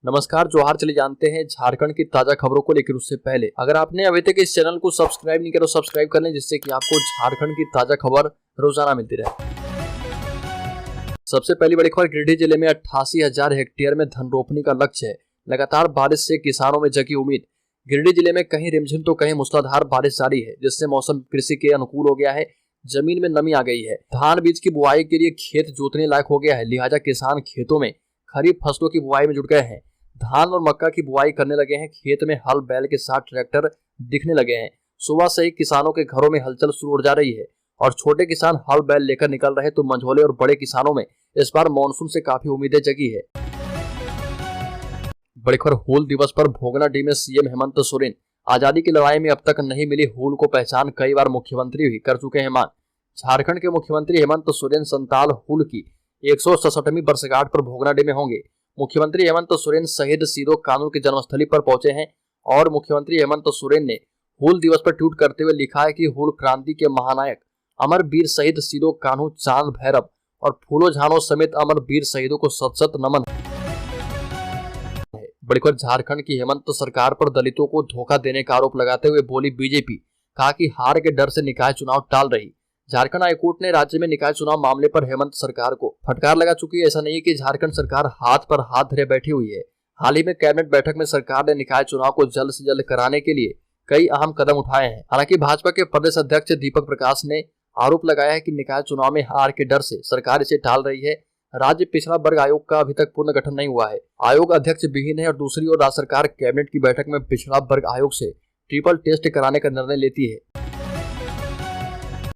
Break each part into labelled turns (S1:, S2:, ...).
S1: नमस्कार, जोहार। चले जानते हैं झारखंड की ताजा खबरों को लेकर। उससे पहले अगर आपने अभी तक इस चैनल को सब्सक्राइब नहीं किया तो सब्सक्राइब कर लें, जिससे कि आपको झारखंड की ताजा खबर रोजाना मिलती रहे। सबसे पहली बड़ी खबर, गिरिडीह जिले में 88,000 हेक्टेयर में धन रोपनी का लक्ष्य है। लगातार बारिश से किसानों में जगी उम्मीद। गिरिडीह जिले में कहीं रिमझिम तो कहीं मूसलाधार बारिश जारी है, जिससे मौसम कृषि के अनुकूल हो गया है। जमीन में नमी आ गई है। धान बीज की बुआई के लिए खेत जोतने लायक हो गया है, लिहाजा किसान खेतों में खरीफ फसलों की बुआई में जुट गए हैं। धान और मक्का की बुआई करने लगे हैं। खेत में हल बैल के साथ ट्रैक्टर दिखने लगे हैं। सुबह से ही किसानों के घरों में हलचल शुरू हो जा रही है और छोटे किसान हल बैल लेकर निकल रहे, तो मंझोले और बड़े किसानों में इस बार मानसून से काफी उम्मीदें जगी है। बड़ी खबर, हूल दिवस पर भोगनाडीह में सीएम हेमंत सोरेन। आजादी की लड़ाई में अब तक नहीं मिली हूल को पहचान, कई बार मुख्यमंत्री भी कर चुके हैं मांग। झारखंड के मुख्यमंत्री हेमंत सोरेन संताल हूल की 167वीं वर्षगांठ पर भोगनाडीह में होंगे। मुख्यमंत्री हेमंत सोरेन शहीद सीदो कानू की जन्मस्थली पर पहुंचे हैं और मुख्यमंत्री हेमंत सोरेन ने हूल दिवस पर ट्वीट करते हुए लिखा है कि हूल क्रांति के महानायक अमर वीर शहीद सीदो कानू, चांद भैरव और फूलो झानो समेत अमर वीर शहीदों को सत सत नमन है। बड़ी खबर, झारखंड की हेमंत सरकार पर दलितों को धोखा देने का आरोप लगाते हुए बोली बीजेपी। कहा कि हार के डर से निकाय चुनाव टाल रही। झारखंड हाईकोर्ट ने राज्य में निकाय चुनाव मामले पर हेमंत सरकार को फटकार लगा चुकी है। ऐसा नहीं है कि झारखंड सरकार हाथ पर हाथ धरे बैठी हुई है। हाल ही में कैबिनेट बैठक में सरकार ने निकाय चुनाव को जल्द से जल्द कराने के लिए कई अहम कदम उठाए हैं। हालांकि भाजपा के प्रदेश अध्यक्ष दीपक प्रकाश ने आरोप लगाया है कि निकाय चुनाव में हार के डर से सरकार इसे टाल रही है। राज्य पिछड़ा वर्ग आयोग का अभी तक पूर्ण गठन नहीं हुआ है। आयोग अध्यक्ष विहीन है और दूसरी ओर राज्य सरकार कैबिनेट की बैठक में पिछड़ा वर्ग आयोग से ट्रिपल टेस्ट कराने का निर्णय लेती है।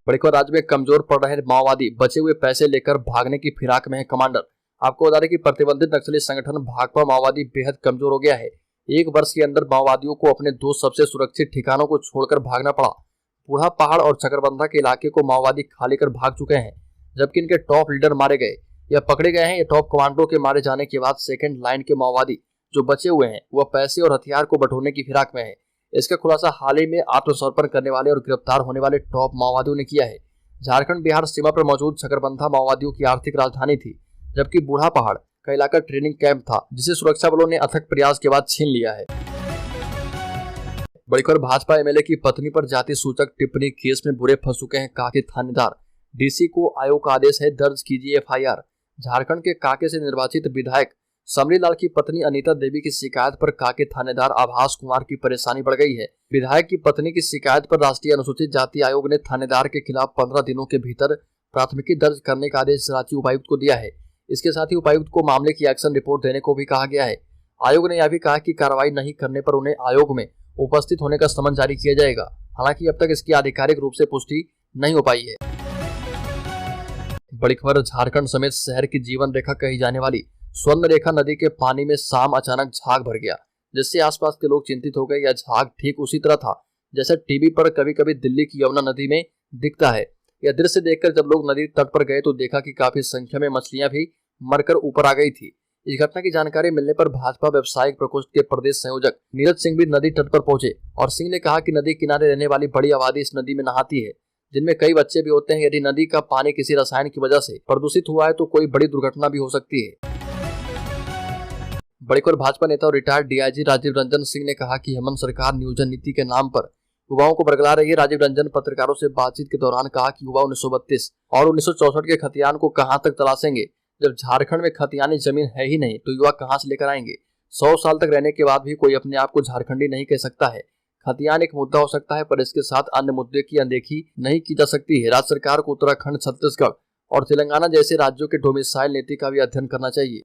S1: बड़ी खबर, राज्य में कमजोर पड़ रहे माओवादी, बचे हुए पैसे लेकर भागने की फिराक में है कमांडर। आपको बता दें कि प्रतिबंधित नक्सली संगठन भाकपा माओवादी बेहद कमजोर हो गया है। एक वर्ष के अंदर माओवादियों को अपने दो सबसे सुरक्षित ठिकानों को छोड़कर भागना पड़ा। बूढ़ा पहाड़ और चकरबंधा के इलाके को माओवादी खाली कर भाग चुके हैं, जबकि इनके टॉप लीडर मारे गए या पकड़े गए हैं। ये टॉप कमांडरों के मारे जाने के बाद सेकेंड लाइन के माओवादी जो बचे हुए हैं वह पैसे और हथियार को बटोरने की फिराक में है। इसका खुलासा हाल ही में आत्मसमर्पण करने वाले और गिरफ्तार होने वाले टॉप माओवादियों ने किया है। झारखंड बिहार सीमा पर मौजूद चकरबंधा माओवादियों की आर्थिक राजधानी थी, जबकि बूढ़ा पहाड़ का इलाका ट्रेनिंग कैंप था, जिसे सुरक्षा बलों ने अथक प्रयास के बाद छीन लिया है। बड़ी खबर, भाजपा एमएलए की पत्नी पर जाति सूचक टिप्पणी केस में बुरे फंस चुके हैं कांके थानेदार। डीसी को आयोग का आदेश है, दर्ज कीजिए एफआईआर। झारखंड के कांके से निर्वाचित विधायक समरीलाल की पत्नी अनीता देवी की शिकायत पर कांके थानेदार आभास कुमार की परेशानी बढ़ गई है। विधायक की पत्नी की शिकायत पर राष्ट्रीय अनुसूचित जाति आयोग ने थानेदार के खिलाफ 15 दिनों के भीतर प्राथमिकी दर्ज करने का आदेश रांची उपायुक्त को दिया है। इसके साथ ही उपायुक्त को मामले की एक्शन रिपोर्ट देने को भी कहा गया है। आयोग ने यह भी कहा कि कार्रवाई नहीं करने पर उन्हें आयोग में उपस्थित होने का समन जारी किया जाएगा। हालांकि अब तक इसकी आधिकारिक रूप से पुष्टि नहीं हो पाई है। बड़ी खबर, झारखंड समेत शहर की जीवन रेखा कही जाने वाली स्वर्ण रेखा नदी के पानी में शाम अचानक झाग भर गया, जिससे आसपास के लोग चिंतित हो गए। यह झाग ठीक उसी तरह था जैसे टीवी पर कभी कभी दिल्ली की यमुना नदी में दिखता है। यह दृश्य देखकर जब लोग नदी तट पर गए तो देखा कि काफी संख्या में मछलियां भी मरकर ऊपर आ गई थी। इस घटना की जानकारी मिलने पर भाजपा व्यवसायिक प्रकोष्ठ के प्रदेश संयोजक नीरज सिंह भी नदी तट पर पहुंचे और सिंह ने कहा कि नदी किनारे रहने वाली बड़ी आबादी इस नदी में नहाती है, जिनमें कई बच्चे भी होते हैं। यदि नदी का पानी किसी रसायन की वजह से प्रदूषित हुआ है तो कोई बड़ी दुर्घटना भी हो सकती है। बड़ी खबर, भाजपा नेता और रिटायर्ड डीआईजी राजीव रंजन सिंह ने कहा कि हेमंत सरकार नियोजन नीति के नाम पर युवाओं को बरगला रही है। राजीव रंजन पत्रकारों से बातचीत के दौरान कहा कि युवा 1932 और 1964 के खतियान को कहां तक तलाशेंगे। जब झारखंड में खतियानी जमीन है ही नहीं तो युवा कहां से लेकर आएंगे। 100 साल तक रहने के बाद भी कोई अपने आप को झारखंडी नहीं कह सकता है। खतियान एक मुद्दा हो सकता है, पर इसके साथ अन्य मुद्दे की अनदेखी नहीं की जा सकती है। राज्य सरकार को उत्तराखंड, छत्तीसगढ़ और तेलंगाना जैसे राज्यों के डोमिसाइल नीति का भी अध्ययन करना चाहिए।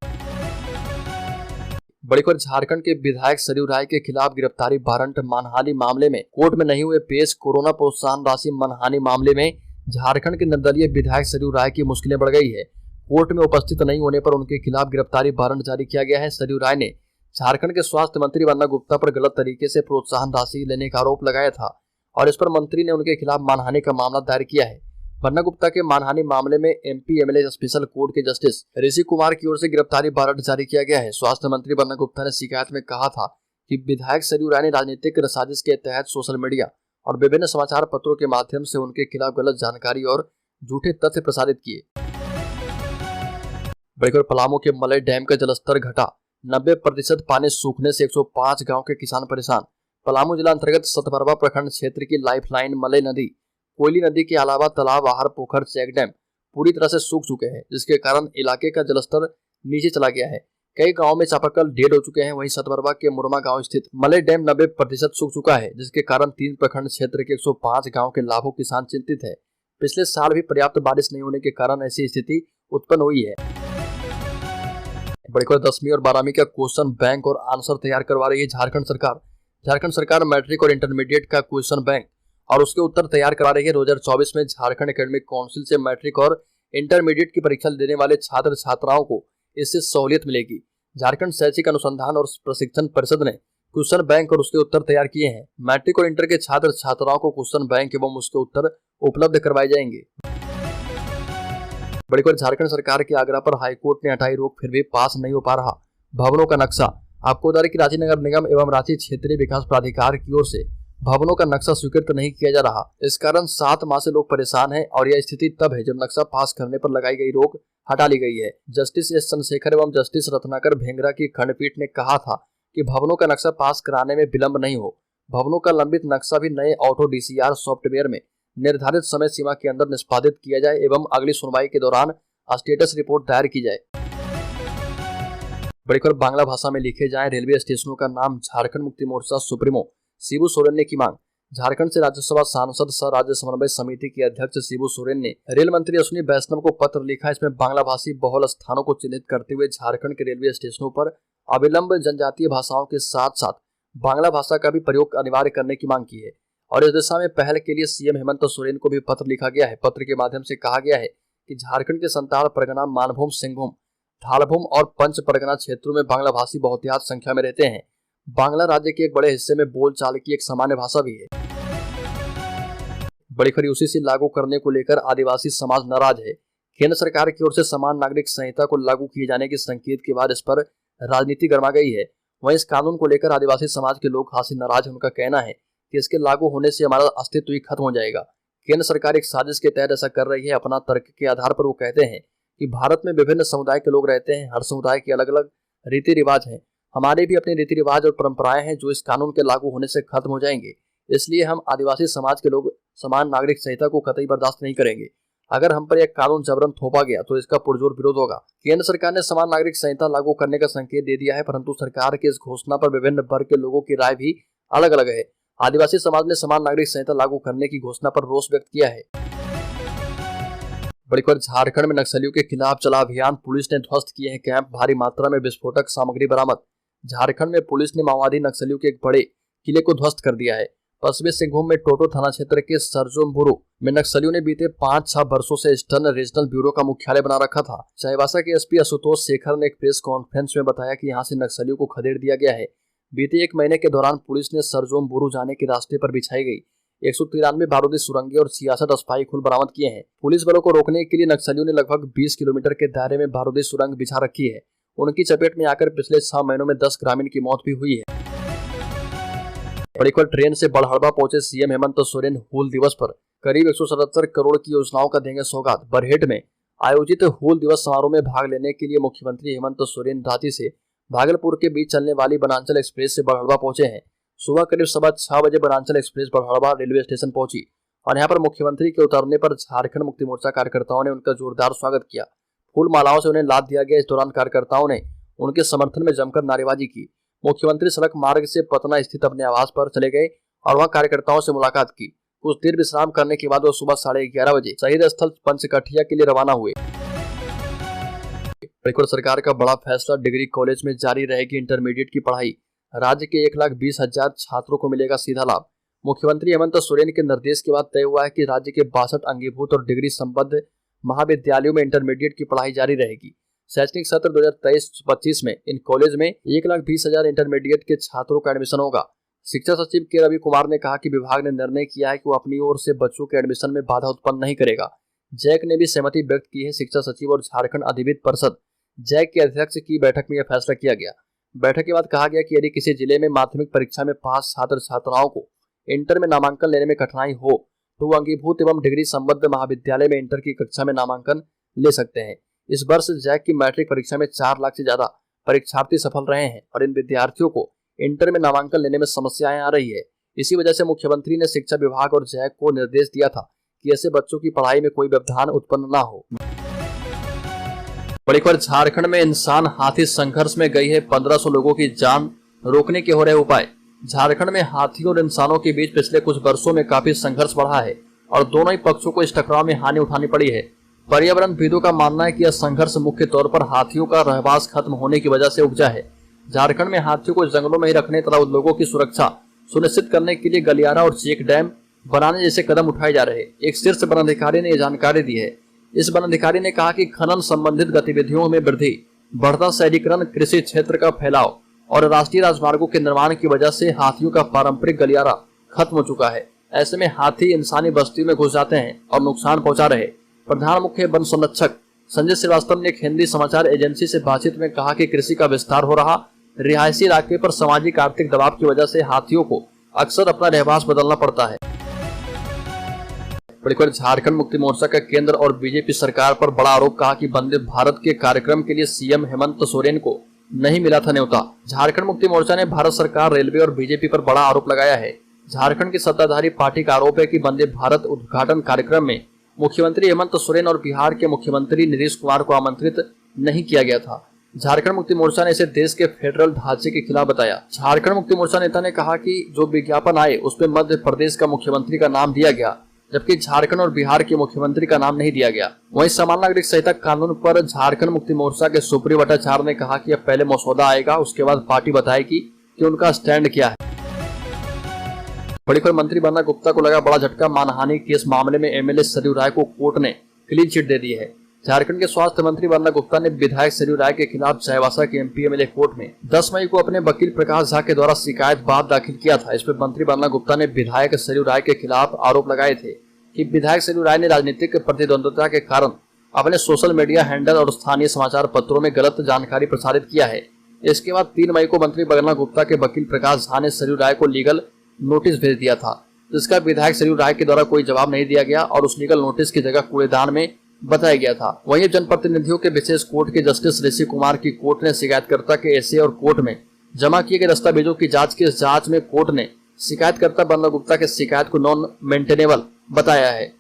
S1: बड़ी खबर, झारखंड के विधायक सरयू राय के खिलाफ गिरफ्तारी वारंट मानहानि मामले में कोर्ट में नहीं हुए पेश। कोरोना प्रोत्साहन राशि मानहानि मामले में झारखंड के निर्दलीय विधायक सरयू राय की मुश्किलें बढ़ गई है। कोर्ट में उपस्थित नहीं होने पर उनके खिलाफ गिरफ्तारी वारंट जारी किया गया है। सरयू राय ने झारखंड के स्वास्थ्य मंत्री बन्ना गुप्ता पर गलत तरीके से प्रोत्साहन राशि लेने का आरोप लगाया था और इस पर मंत्री ने उनके खिलाफ मानहानि का मामला दायर किया है। बन्ना गुप्ता के मानहानि मामले में एमपी एमएलए स्पेशल कोर्ट के जस्टिस ऋषि कुमार की ओर से गिरफ्तारी वारंट जारी किया गया है। स्वास्थ्य मंत्री बन्ना गुप्ता ने शिकायत में कहा था कि विधायक सरयू राय ने राजनीतिक साजिश के तहत सोशल मीडिया और विभिन्न समाचार पत्रों के माध्यम से उनके खिलाफ गलत जानकारी और झूठे तथ्य प्रसारित किए। बड़ी खबर, पलामू के मलय डैम का जलस्तर घटा। 90% पानी सूखने से 105 गांव के किसान परेशान। पलामू जिला अंतर्गत सतबरवा प्रखंड क्षेत्र की लाइफलाइन मलय नदी, कोयली नदी के अलावा तालाब, आहर, पोखर, चेक डैम पूरी तरह से सूख चुके हैं, जिसके कारण इलाके का जलस्तर नीचे चला गया है। कई गांव में चापाकल डेड हो चुके हैं। वहीं सतबरवा के मुरमा गांव स्थित मलय डैम 90% सूख चुका है, जिसके कारण 3 प्रखंड क्षेत्र के 105 गांव के लाखों किसान चिंतित है। पिछले साल भी पर्याप्त बारिश नहीं होने के कारण ऐसी स्थिति उत्पन्न हुई है। बड़ी खबर 10वीं और 12वीं का क्वेश्चन बैंक और आंसर तैयार करवा रही है झारखंड सरकार। झारखंड सरकार मैट्रिक और इंटरमीडिएट का क्वेश्चन बैंक और उसके उत्तर तैयार करा रही है। 2024 में झारखंड एकेडमिक काउंसिल से मैट्रिक और इंटरमीडिएट की परीक्षा देने वाले छात्र छात्राओं को इससे सहूलियत मिलेगी। झारखंड शैक्षिक अनुसंधान और प्रशिक्षण परिषद ने क्वेश्चन बैंक और उसके उत्तर तैयार किए हैं। मैट्रिक और इंटर के छात्र छात्राओं को क्वेश्चन बैंक एवं उसके उत्तर उपलब्ध करवाए जाएंगे। बड़ी खबर झारखंड सरकार के आग्रह पर हाईकोर्ट ने हटाई रोक, फिर भी पास नहीं हो पा रहा भवनों का नक्शा। आपको बता दें कि रांची नगर निगम एवं रांची क्षेत्रीय विकास प्राधिकार की ओर से भवनों का नक्शा स्वीकृत नहीं किया जा रहा। इस कारण 7 माह से लोग परेशान हैं और यह स्थिति तब है जब नक्शा पास करने पर लगाई गई रोक हटा ली गई है। जस्टिस एस चंद्रशेखर एवं जस्टिस रत्नाकर भेंगरा की खंडपीठ ने कहा था कि भवनों का नक्शा पास कराने में विलंब नहीं हो। भवनों का लंबित नक्शा भी नए ऑटो DCR सॉफ्टवेयर में निर्धारित समय सीमा के अंदर निष्पादित किया जाए एवं अगली सुनवाई के दौरान स्टेटस रिपोर्ट दायर की जाए। बड़ी खबर बांग्ला भाषा में लिखे जाएं रेलवे स्टेशनों का नाम। झारखंड मुक्ति मोर्चा सुप्रीमो शिबू सोरेन ने की मांग। झारखंड से राज्यसभा सांसद सह राज्य समन्वय समिति के अध्यक्ष शिबू सोरेन ने रेल मंत्री अश्विनी वैष्णव को पत्र लिखा। इसमें बांग्ला भाषी बहुल स्थानों को चिन्हित करते हुए झारखंड के रेलवे स्टेशनों पर अविलंब जनजातीय भाषाओं के साथ साथ बांग्ला भाषा का भी प्रयोग अनिवार्य करने की मांग की है और इस दिशा में पहल के लिए सीएम हेमंत सोरेन को भी पत्र लिखा गया है। पत्र के माध्यम से कहा गया है कि झारखंड के संताल परगना, मानभूम, सिंहभूम, थालभूम और पंच परगना क्षेत्रों में बांग्ला भाषी बहुतायत संख्या में रहते हैं। बांग्ला राज्य के एक बड़े हिस्से में बोलचाल की एक सामान्य भाषा भी है। बड़ी खबर UCC लागू करने को लेकर आदिवासी समाज नाराज है। केंद्र सरकार की ओर से समान नागरिक संहिता को लागू किए जाने के संकेत के बाद इस पर राजनीति गर्मा गई है। वहीं इस कानून को लेकर आदिवासी समाज के लोग खासी नाराज हैं। उनका कहना है कि इसके लागू होने से हमारा अस्तित्व ही खत्म हो जाएगा। केंद्र सरकार एक साजिश के तहत ऐसा कर रही है। अपना तर्क के आधार पर वो कहते हैं कि भारत में विभिन्न समुदाय के लोग रहते हैं, हर समुदाय के अलग अलग रीति रिवाज हैं। हमारे भी अपने रीति रिवाज और परंपराएं हैं जो इस कानून के लागू होने से खत्म हो जाएंगे। इसलिए हम आदिवासी समाज के लोग समान नागरिक संहिता को कतई बर्दाश्त नहीं करेंगे। अगर हम पर यह कानून जबरन थोपा गया तो इसका पुरजोर विरोध होगा। केंद्र सरकार ने समान नागरिक संहिता लागू करने का संकेत दे दिया है, परंतु सरकार की इस घोषणा पर विभिन्न वर्ग के लोगों की राय भी अलग अलग है। आदिवासी समाज ने समान नागरिक संहिता लागू करने की घोषणा पर रोष व्यक्त किया है। बड़ी खबर झारखंड में नक्सलियों के खिलाफ चला अभियान। पुलिस ने ध्वस्त किए हैं कैंप, भारी मात्रा में विस्फोटक सामग्री बरामद। झारखंड में पुलिस ने माओवादी नक्सलियों के एक बड़े किले को ध्वस्त कर दिया है। पश्चिमी सिंहभूम में टोटो थाना क्षेत्र के सरजोम्बुरु में नक्सलियों ने बीते 5-6 वर्षों से ईस्टर्न रीजनल ब्यूरो का मुख्यालय बना रखा था। चाईबासा के SP आशुतोष शेखर ने एक प्रेस कॉन्फ्रेंस में बताया कि यहां से नक्सलियों को खदेड़ दिया गया है। बीते 1 महीने के दौरान पुलिस ने सरजोम्बुरु जाने के रास्ते पर बिछाई गई 193 बारूदी सुरंगें और 66 स्पाई खुल बरामद किए हैं। पुलिस बलों को रोकने के लिए नक्सलियों ने लगभग 20 किलोमीटर के दायरे में बारूदी सुरंग बिछा रखी है। उनकी चपेट में आकर पिछले 6 महीनों में 10 ग्रामीण की मौत भी हुई है। बड़ी खबर ट्रेन से बड़हड़बा पहुंचे सीएम हेमंत सोरेन। हूल दिवस पर करीब 177 करोड़ की योजनाओं का देंगे सौगात। बरहेट में आयोजित हूल दिवस समारोह में भाग लेने के लिए मुख्यमंत्री हेमंत सोरेन रांची से भागलपुर के बीच चलने वाली वनांचल एक्सप्रेस से बड़हड़बा पहुंचे हैं। सुबह करीब 6:15 बजे वनांचल एक्सप्रेस बड़हड़बा रेलवे स्टेशन पहुंची और यहां पर मुख्यमंत्री के उतरने पर झारखंड मुक्ति मोर्चा कार्यकर्ताओं ने उनका जोरदार स्वागत किया। फूल मालाओं से उन्हें लाद दिया गया। इस दौरान कार्यकर्ताओं ने उनके समर्थन में जमकर नारेबाजी की। मुख्यमंत्री सड़क मार्ग से पटना स्थित अपने आवास पर चले गए और वहां कार्यकर्ताओं से मुलाकात की। कुछ देर विश्राम करने के बाद वो सुबह 11:30 बजे शहीद स्थल पंचकठिया के लिए रवाना हुए। सरकार का बड़ा फैसला, डिग्री कॉलेज में जारी रहेगी इंटरमीडिएट की पढ़ाई। राज्य के 1,20,000 छात्रों को मिलेगा सीधा लाभ। मुख्यमंत्री हेमंत सोरेन के निर्देश के बाद तय हुआ है कि राज्य के 62 अंगीभूत और डिग्री संबद्ध महाविद्यालयों में इंटरमीडिएट की पढ़ाई जारी रहेगी। शैक्षणिक सत्र 2023-25 में इन कॉलेज में 1,20,000 इंटरमीडिएट के छात्रों का एडमिशन होगा। शिक्षा सचिव के रवि कुमार ने कहा कि विभाग ने निर्णय किया है कि वो अपनी ओर से बच्चों के एडमिशन में बाधा उत्पन्न नहीं करेगा। जैक ने भी सहमति व्यक्त की है। शिक्षा सचिव और झारखंड अधिविद्य परिषद जैक के अध्यक्ष की बैठक में यह फैसला किया गया। बैठक के बाद कहा गया कि यदि किसी जिले में माध्यमिक परीक्षा में पास छात्र छात्राओं को इंटर में नामांकन लेने में कठिनाई हो तो वो अंगीभूत एवं डिग्री संबद्ध महाविद्यालय में इंटर की कक्षा में नामांकन ले सकते हैं। इस वर्ष जैक की मैट्रिक परीक्षा में 4 लाख से ज्यादा परीक्षार्थी सफल रहे हैं और इन विद्यार्थियों को इंटर में नामांकन लेने में समस्याएं आ रही है। इसी वजह से मुख्यमंत्री ने शिक्षा विभाग और जैक को निर्देश दिया था कि ऐसे बच्चों की पढ़ाई में कोई व्यवधान उत्पन्न न हो। बड़ी खबर, झारखंड में इंसान हाथी संघर्ष में गई है 1500 लोगों की जान रोकने के हो रहे उपाय। झारखंड में हाथियों और इंसानों के बीच पिछले कुछ वर्षों में काफी संघर्ष बढ़ा है और दोनों ही पक्षों को इस टकराव में हानि उठानी पड़ी है। पर्यावरणविदों का मानना है कि यह संघर्ष मुख्य तौर पर हाथियों का रहवास खत्म होने की वजह से उपजा है। झारखंड में हाथियों को जंगलों में ही रखने तथा उन लोगों की सुरक्षा सुनिश्चित करने के लिए गलियारा और चेक डैम बनाने जैसे कदम उठाए जा रहे। एक शीर्ष वन अधिकारी ने यह जानकारी दी है। इस वन अधिकारी ने कहा कि खनन संबंधित गतिविधियों में वृद्धि, बढ़ता शहरीकरण, कृषि क्षेत्र का फैलाव और राष्ट्रीय राजमार्गों के निर्माण की वजह से हाथियों का पारंपरिक गलियारा खत्म हो चुका है। ऐसे में हाथी इंसानी बस्ती में घुस जाते हैं और नुकसान पहुंचा रहे। प्रधान मुख्य वन संरक्षक संजय श्रीवास्तव ने एक हिंदी समाचार एजेंसी से बातचीत में कहा कि कृषि का विस्तार हो रहा, रिहायशी इलाके पर सामाजिक आर्थिक दबाव की वजह से हाथियों को अक्सर अपना रहवास बदलना पड़ता है। झारखंड मुक्ति मोर्चा का केंद्र और बीजेपी सरकार पर बड़ा आरोप, कहा कि वंदे भारत के कार्यक्रम के लिए सीएम हेमंत सोरेन को नहीं मिला था न्योता। झारखंड मुक्ति मोर्चा ने भारत सरकार, रेलवे और बीजेपी पर बड़ा आरोप लगाया है। झारखंड की सत्ताधारी पार्टी का आरोप है कि वंदे भारत उद्घाटन कार्यक्रम में मुख्यमंत्री हेमंत सोरेन और बिहार के मुख्यमंत्री नीतीश कुमार को आमंत्रित नहीं किया गया था। झारखंड मुक्ति मोर्चा ने इसे देश के फेडरल ढांचे के खिलाफ बताया। झारखंड मुक्ति मोर्चा नेता ने कहा कि जो विज्ञापन आए उसमें मध्य प्रदेश का मुख्यमंत्री का नाम दिया गया, जबकि झारखंड और बिहार के मुख्यमंत्री का नाम नहीं दिया गया। वहीं समान नागरिक संहिता कानून पर झारखंड मुक्ति मोर्चा के सुप्रियो भट्टाचार्य ने कहा कि अब पहले मसौदा आएगा, उसके बाद पार्टी बताएगी कि उनका स्टैंड क्या है। बड़ी खबर, मंत्री बन्ना गुप्ता को लगा बड़ा झटका। मानहानि केस मामले में एमएलए सरयू राय को कोर्ट ने क्लीन चिट दे दी है। झारखंड के स्वास्थ्य मंत्री बन्ना गुप्ता ने विधायक सरयू राय के खिलाफ चाईबासा के एमपी एमएलए कोर्ट में 10 मई को अपने वकील प्रकाश झा के द्वारा शिकायत बाद दाखिल किया था। इसमें मंत्री बन्ना गुप्ता ने विधायक सरयू राय के खिलाफ आरोप लगाए थे कि विधायक सरयू राय ने राजनीतिक प्रतिद्वंद्विता के कारण अपने सोशल मीडिया हैंडल और स्थानीय समाचार पत्रों में गलत जानकारी प्रसारित किया है। इसके बाद 3 मई को मंत्री बन्ना गुप्ता के वकील प्रकाश झा ने सरयू राय को लीगल नोटिस भेज दिया था, जिसका विधायक सरयू राय के द्वारा कोई जवाब नहीं दिया गया और उस लीगल नोटिस की जगह कूड़ेदान में बताया गया था। वहीं जनप्रतिनिधियों के विशेष कोर्ट के जस्टिस ऋषि कुमार की कोर्ट ने शिकायतकर्ता के एसे और कोर्ट में जमा किए गए दस्तावेजों की जांच की। इस जांच में कोर्ट ने शिकायतकर्ता बन्ना गुप्ता के शिकायत को नॉन मेंटेनेबल बताया है।